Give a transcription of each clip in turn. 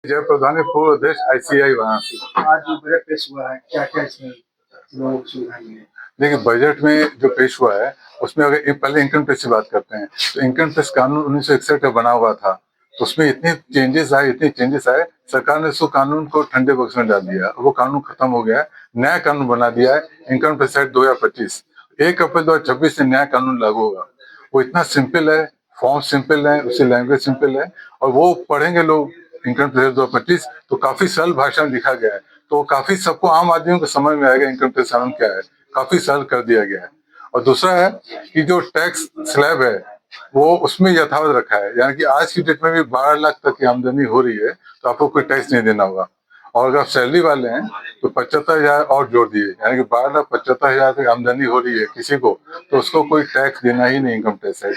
जय प्रधान पूर्व अध्यक्ष आईसीआई वाराणसी। आज जो बजट पेश हुआ है, क्या-क्या इसमें लोगों को सुविधा मिली? देखिए, बजट में जो पेश हुआ है उसमें अगर पहले इनकम टैक्स की बात करते हैं तो इनकम टैक्स कानून 1961 का बना हुआ था, तो उसमें इतने चेंजेस आए, सरकार ने उसको कानून को ठंडे बॉक्स में डाल दिया। वो कानून खत्म हो गया है, नया कानून बना दिया है इनकम टैक्स एक्ट 2025। 1 अप्रैल 2026 से नया कानून लागू होगा। वो इतना सिंपल है, फॉर्म सिंपल है, उसकी लैंग्वेज सिंपल है और वो पढ़ेंगे लोग इनकम टैक्स 2025 तो काफी सरल भाषा में लिखा गया है, तो काफी सबको आम आदमियों को समझ में आएगा इनकम टैक्स कानून क्या है, काफी सरल कर दिया गया है। और दूसरा है कि जो टैक्स स्लैब है वो उसमें यथावत रखा है, यानी कि आज की डेट में भी 12 लाख तक की आमदनी हो रही है तो आपको कोई टैक्स नहीं देना होगा। और अगर आप सैलरी वाले हैं तो 75,000 और जोड़ दिए, यानी कि 12,75,000 तक आमदनी हो रही है किसी को तो उसको कोई टैक्स देना ही नहीं इनकम टैक्स है।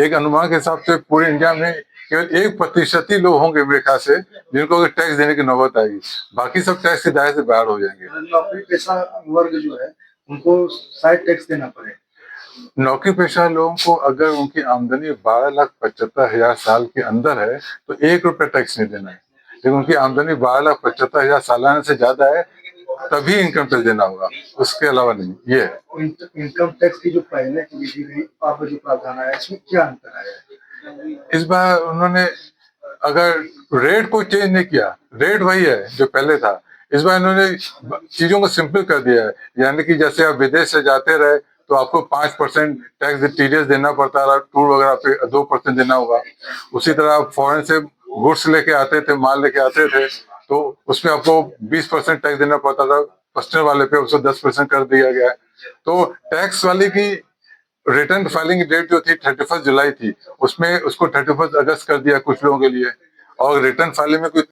एक अनुमान के हिसाब से पूरे इंडिया में केवल 1% ही लोग होंगे मेरे ख्याल से जिनको अगर टैक्स देने की नौबत आएगी, बाकी सब टैक्स के दायरे से बाहर हो जाएंगे। नौकरी पेशा वर्ग जो है, उनको शायद टैक्स देना पड़े। नौकरी पेशा लोगों को अगर उनकी आमदनी 12,75,000 साल के अंदर है तो 1 रुपया टैक्स नहीं देना है, लेकिन उनकी आमदनी 12,75,000 सालाना से ज्यादा है तभी इनकम टैक्स देना होगा, उसके अलावा नहीं। ये है इनकम टैक्स की जो पहले की विधि थी, अब जो प्रावधान आया इसमें क्या अंतर आया है? इस बार उन्होंने अगर रेट को चेंज नहीं किया, रेट वही है जो पहले था। इस बार इन्होंने चीजों को सिंपल कर दिया है, यानी कि जैसे आप विदेश से जाते रहे तो आपको 5% टैक्स टीडीएस देना पड़ता रहा, टूर वगैरह पे 2% देना होगा। उसी तरह आप फॉरेन से गुड्स लेके आते थे, माल लेके आते थे तो उसमें आपको 20% टैक्स देना पड़ता था, पर्सनल वाले पे उसको 10% कर दिया गया है। तो टैक्स वाले की रिटर्न फाइलिंग की डेट जो थी 31 जुलाई थी, उसमें उसको 31 अगस्त कर दिया कुछ लोगों के लिए। और रिटर्न फाइलिंग में कोई